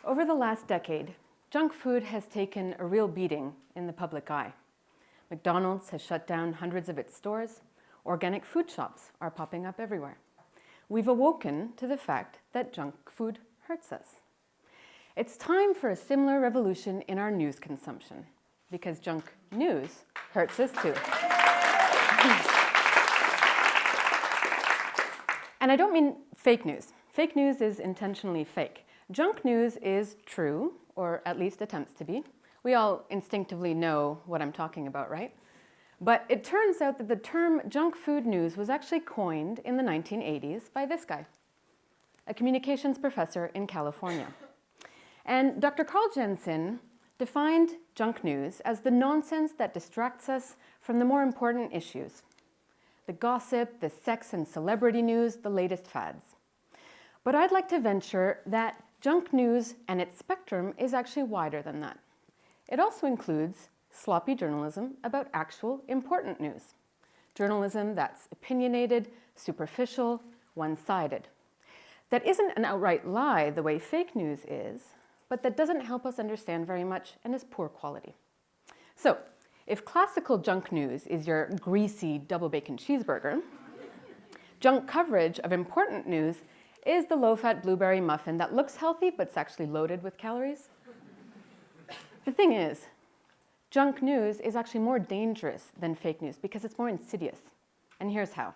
Over the last decade, junk food has taken a real beating in the public eye. McDonald's has shut down hundreds of its stores. Organic food shops are popping up everywhere. We've awoken to the fact that junk food hurts us. It's time for a similar revolution in our news consumption, because junk news hurts us too. And I don't mean fake news. Fake news is intentionally fake. Junk news is true, or at least attempts to be. We all instinctively know what I'm talking about, right? But it turns out that the term junk food news was actually coined in the 1980s by this guy, a communications professor in California. And Dr. Carl Jensen defined junk news as the nonsense that distracts us from the more important issues. The gossip, the sex and celebrity news, the latest fads. But I'd like to venture that junk news and its spectrum is actually wider than that. It also includes sloppy journalism about actual important news. Journalism that's opinionated, superficial, one-sided. That isn't an outright lie the way fake news is, but that doesn't help us understand very much and is poor quality. So, if classical junk news is your greasy double bacon cheeseburger, junk coverage of important news is the low-fat blueberry muffin that looks healthy but's actually loaded with calories. The thing is, junk news is actually more dangerous than fake news because it's more insidious. And here's how.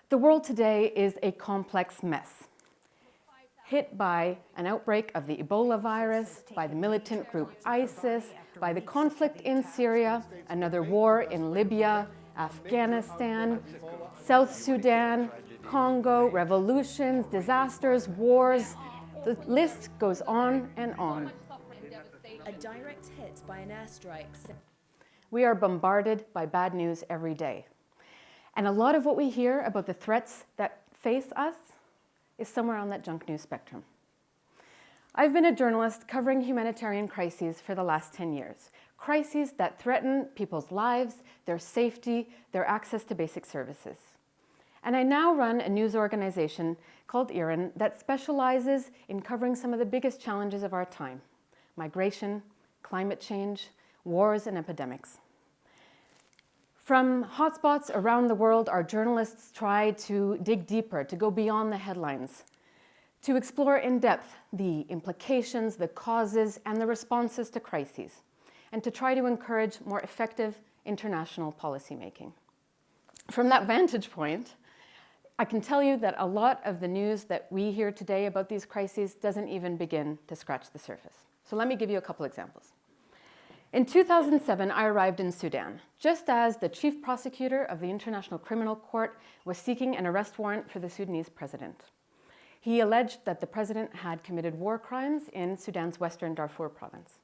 The world today is a complex mess, hit by an outbreak of the Ebola virus, by the militant group ISIS, by the conflict in Syria, another war in Libya, Afghanistan, South Sudan, Congo, revolutions, disasters, wars. The list goes on and on. A direct hit by an airstrike. We are bombarded by bad news every day. And a lot of what we hear about the threats that face us is somewhere on that junk news spectrum. I've been a journalist covering humanitarian crises for the last 10 years. Crises that threaten people's lives, their safety, their access to basic services. And I now run a news organization called IRIN that specializes in covering some of the biggest challenges of our time: migration, climate change, wars, and epidemics. From hotspots around the world, our journalists try to dig deeper, to go beyond the headlines, to explore in depth the implications, the causes, and the responses to crises, and to try to encourage more effective international policymaking. From that vantage point, I can tell you that a lot of the news that we hear today about these crises doesn't even begin to scratch the surface. So let me give you a couple examples. In 2007, I arrived in Sudan, just as the chief prosecutor of the International Criminal Court was seeking an arrest warrant for the Sudanese president. He alleged that the president had committed war crimes in Sudan's western Darfur province.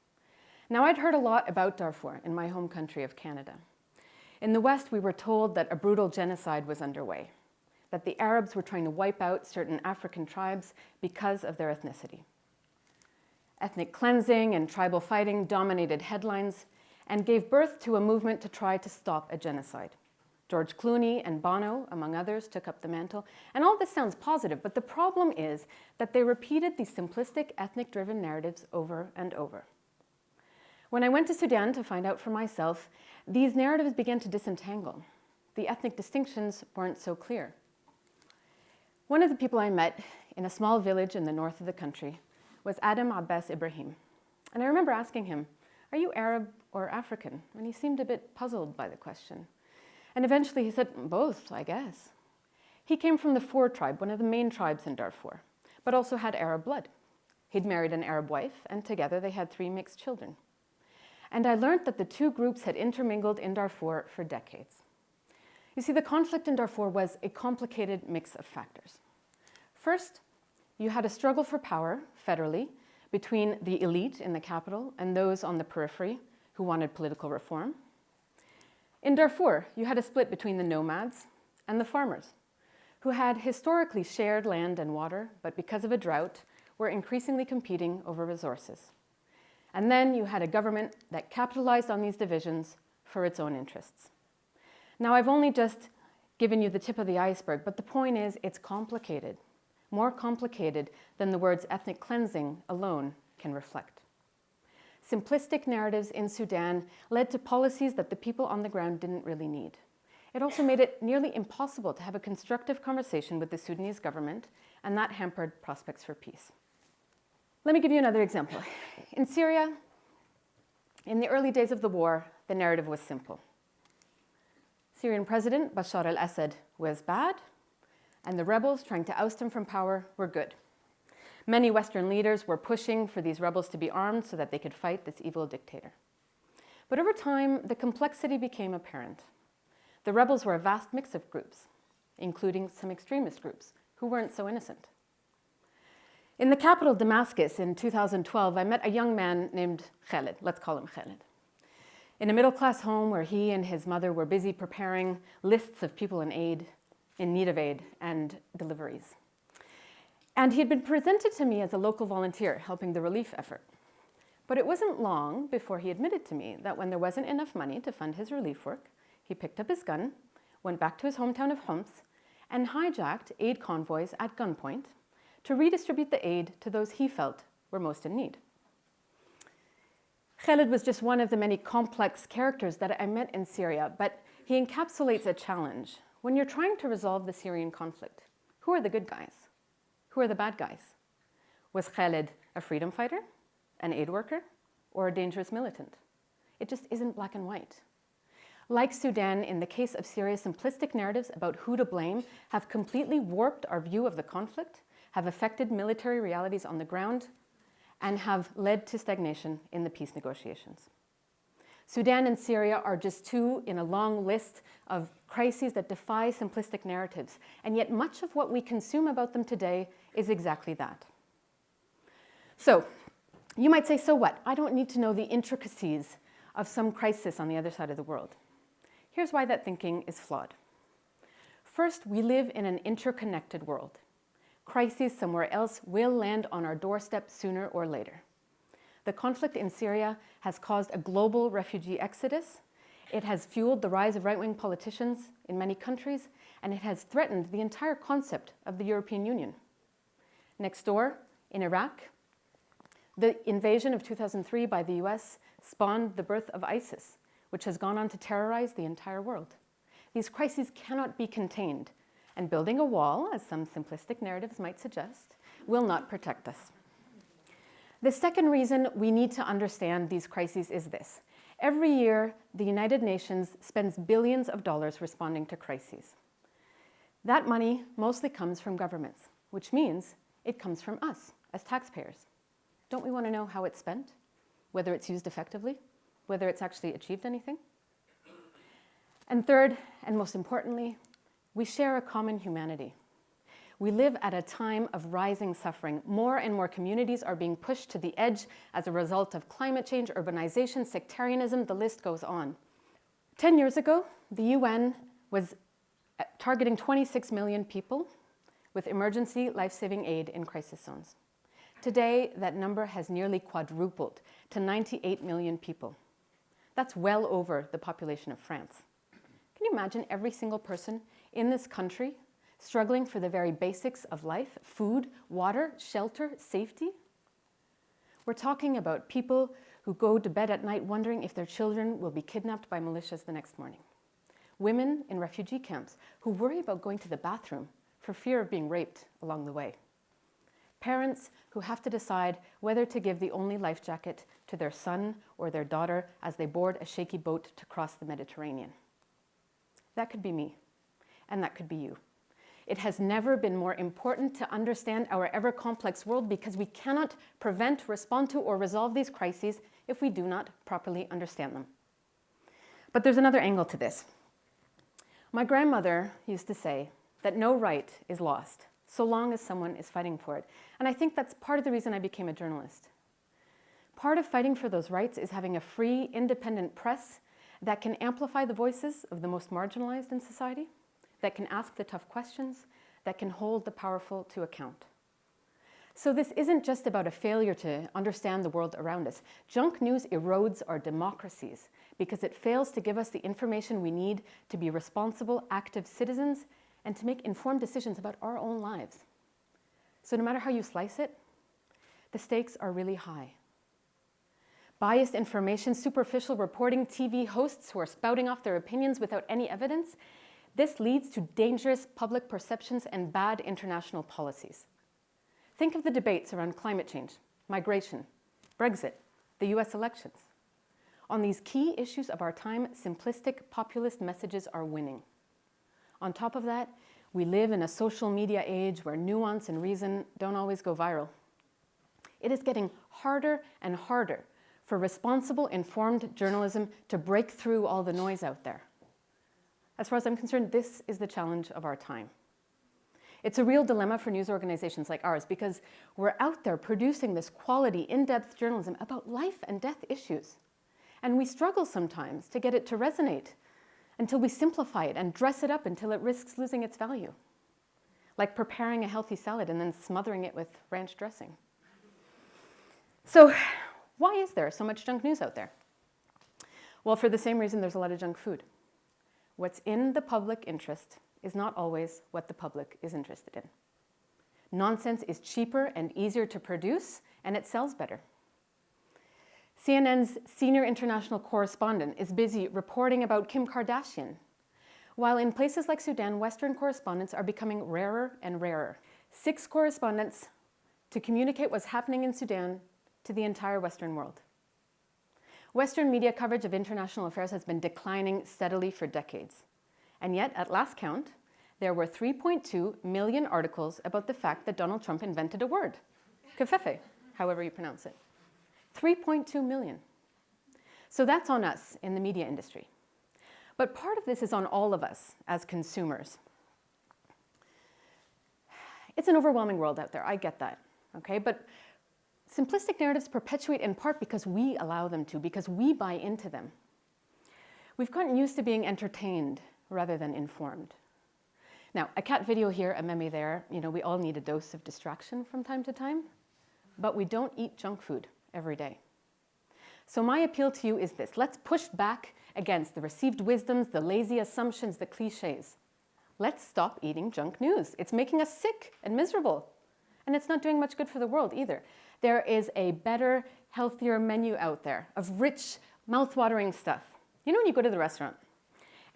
Now, I'd heard a lot about Darfur in my home country of Canada. In the West, we were told that a brutal genocide was underway, that the Arabs were trying to wipe out certain African tribes because of their ethnicity. Ethnic cleansing and tribal fighting dominated headlines and gave birth to a movement to try to stop a genocide. George Clooney and Bono, among others, took up the mantle. And all this sounds positive, but the problem is that they repeated these simplistic ethnic-driven narratives over and over. When I went to Sudan to find out for myself, these narratives began to disentangle. The ethnic distinctions weren't so clear. One of the people I met in a small village in the north of the country was Adam Abbas Ibrahim. And I remember asking him, "Are you Arab or African?" And he seemed a bit puzzled by the question. And eventually he said, "Both, I guess." He came from the Four tribe, one of the main tribes in Darfur, but also had Arab blood. He'd married an Arab wife, and together they had 3 mixed children. And I learned that the two groups had intermingled in Darfur for decades. You see, the conflict in Darfur was a complicated mix of factors. First, you had a struggle for power, federally, between the elite in the capital and those on the periphery who wanted political reform. In Darfur, you had a split between the nomads and the farmers, who had historically shared land and water, but because of a drought, were increasingly competing over resources. And then you had a government that capitalized on these divisions for its own interests. Now, I've only just given you the tip of the iceberg, but the point is it's complicated. more complicated than the words ethnic cleansing alone can reflect. Simplistic narratives in Sudan led to policies that the people on the ground didn't really need. It also made it nearly impossible to have a constructive conversation with the Sudanese government, and that hampered prospects for peace. Let me give you another example. In Syria, in the early days of the war, the narrative was simple. Syrian President Bashar al-Assad was bad, and the rebels trying to oust him from power were good. Many Western leaders were pushing for these rebels to be armed so that they could fight this evil dictator. But over time, the complexity became apparent. The rebels were a vast mix of groups, including some extremist groups who weren't so innocent. In the capital, Damascus, in 2012, I met a young man named Khaled. Let's call him Khaled. In a middle-class home where he and his mother were busy preparing lists of people in need of aid and deliveries. And he had been presented to me as a local volunteer helping the relief effort. But it wasn't long before he admitted to me that when there wasn't enough money to fund his relief work, he picked up his gun, went back to his hometown of Homs, and hijacked aid convoys at gunpoint to redistribute the aid to those he felt were most in need. Khaled was just one of the many complex characters that I met in Syria, but he encapsulates a challenge. When you're trying to resolve the Syrian conflict, who are the good guys? Who are the bad guys? Was Khaled a freedom fighter, an aid worker, or a dangerous militant? It just isn't black and white. Like Sudan, in the case of Syria, simplistic narratives about who to blame have completely warped our view of the conflict, have affected military realities on the ground, and have led to stagnation in the peace negotiations. Sudan and Syria are just two in a long list of crises that defy simplistic narratives, and yet much of what we consume about them today is exactly that. So, you might say, so what? I don't need to know the intricacies of some crisis on the other side of the world. Here's why that thinking is flawed. First, we live in an interconnected world. Crises somewhere else will land on our doorstep sooner or later. The conflict in Syria has caused a global refugee exodus. It has fueled the rise of right-wing politicians in many countries, and it has threatened the entire concept of the European Union. Next door, in Iraq, the invasion of 2003 by the US spawned the birth of ISIS, which has gone on to terrorize the entire world. These crises cannot be contained, and building a wall, as some simplistic narratives might suggest, will not protect us. The second reason we need to understand these crises is this. Every year, the United Nations spends billions of dollars responding to crises. That money mostly comes from governments, which means it comes from us as taxpayers. Don't we want to know how it's spent? Whether it's used effectively? Whether it's actually achieved anything? And third, and most importantly, we share a common humanity. We live at a time of rising suffering. More and more communities are being pushed to the edge as a result of climate change, urbanization, sectarianism, the list goes on. 10 years ago, the UN was targeting 26 million people with emergency life-saving aid in crisis zones. Today, that number has nearly quadrupled to 98 million people. That's well over the population of France. Can you imagine every single person in this country struggling for the very basics of life, food, water, shelter, safety? We're talking about people who go to bed at night wondering if their children will be kidnapped by militias the next morning. Women in refugee camps who worry about going to the bathroom for fear of being raped along the way. Parents who have to decide whether to give the only life jacket to their son or their daughter as they board a shaky boat to cross the Mediterranean. That could be me, and that could be you. It has never been more important to understand our ever-complex world because we cannot prevent, respond to, or resolve these crises if we do not properly understand them. But there's another angle to this. My grandmother used to say that no right is lost so long as someone is fighting for it. And I think that's part of the reason I became a journalist. Part of fighting for those rights is having a free, independent press that can amplify the voices of the most marginalized in society, that can ask the tough questions, that can hold the powerful to account. So this isn't just about a failure to understand the world around us. Junk news erodes our democracies because it fails to give us the information we need to be responsible, active citizens and to make informed decisions about our own lives. So no matter how you slice it, the stakes are really high. Biased information, superficial reporting, TV hosts who are spouting off their opinions without any evidence, this leads to dangerous public perceptions and bad international policies. Think of the debates around climate change, migration, Brexit, the US elections. On these key issues of our time, simplistic populist messages are winning. On top of that, we live in a social media age where nuance and reason don't always go viral. It is getting harder and harder for responsible, informed journalism to break through all the noise out there. As far as I'm concerned, this is the challenge of our time. It's a real dilemma for news organizations like ours because we're out there producing this quality, in-depth journalism about life and death issues. And we struggle sometimes to get it to resonate until we simplify it and dress it up until it risks losing its value. Like preparing a healthy salad and then smothering it with ranch dressing. So why is there so much junk news out there? Well, for the same reason there's a lot of junk food. What's in the public interest is not always what the public is interested in. Nonsense is cheaper and easier to produce, and it sells better. CNN's senior international correspondent is busy reporting about Kim Kardashian, while in places like Sudan, Western correspondents are becoming rarer and rarer. 6 correspondents to communicate what's happening in Sudan to the entire Western world. Western media coverage of international affairs has been declining steadily for decades. And yet, at last count, there were 3.2 million articles about the fact that Donald Trump invented a word, kefefe, however you pronounce it. 3.2 million. So that's on us in the media industry. But part of this is on all of us as consumers. It's an overwhelming world out there, I get that, okay? But simplistic narratives perpetuate in part because we allow them to, because we buy into them. We've gotten used to being entertained rather than informed. Now, a cat video here, a meme there, we all need a dose of distraction from time to time, but we don't eat junk food every day. So my appeal to you is this: let's push back against the received wisdoms, the lazy assumptions, the cliches. Let's stop eating junk news. It's making us sick and miserable, and it's not doing much good for the world either. There is a better, healthier menu out there of rich, mouth-watering stuff. You know when you go to the restaurant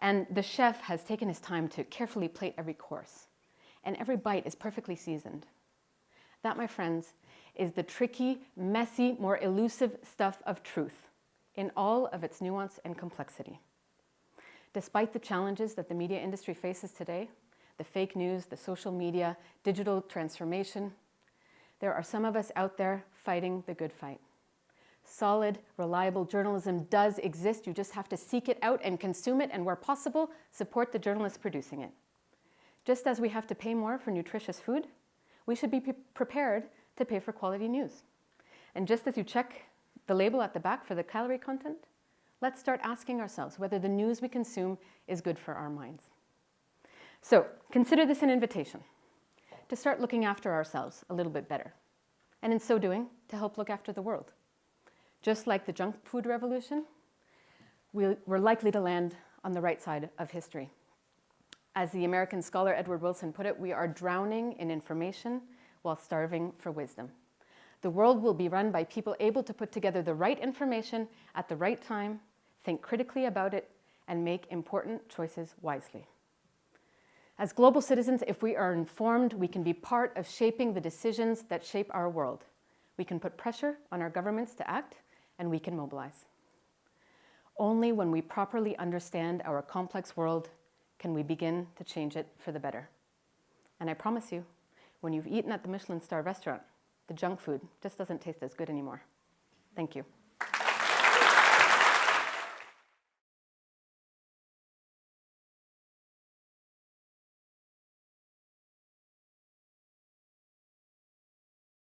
and the chef has taken his time to carefully plate every course, and every bite is perfectly seasoned? That, my friends, is the tricky, messy, more elusive stuff of truth in all of its nuance and complexity. Despite the challenges that the media industry faces today, the fake news, the social media, digital transformation, there are some of us out there fighting the good fight. Solid, reliable journalism does exist. You just have to seek it out and consume it, and where possible, support the journalists producing it. Just as we have to pay more for nutritious food, we should be prepared to pay for quality news. And just as you check the label at the back for the calorie content, let's start asking ourselves whether the news we consume is good for our minds. So consider this an invitation to start looking after ourselves a little bit better, and in so doing, to help look after the world. Just like the junk food revolution, we're likely to land on the right side of history. As the American scholar Edward Wilson put it, we are drowning in information while starving for wisdom. The world will be run by people able to put together the right information at the right time, think critically about it, and make important choices wisely. As global citizens, if we are informed, we can be part of shaping the decisions that shape our world. We can put pressure on our governments to act, and we can mobilize. Only when we properly understand our complex world can we begin to change it for the better. And I promise you, when you've eaten at the Michelin star restaurant, the junk food just doesn't taste as good anymore. Thank you.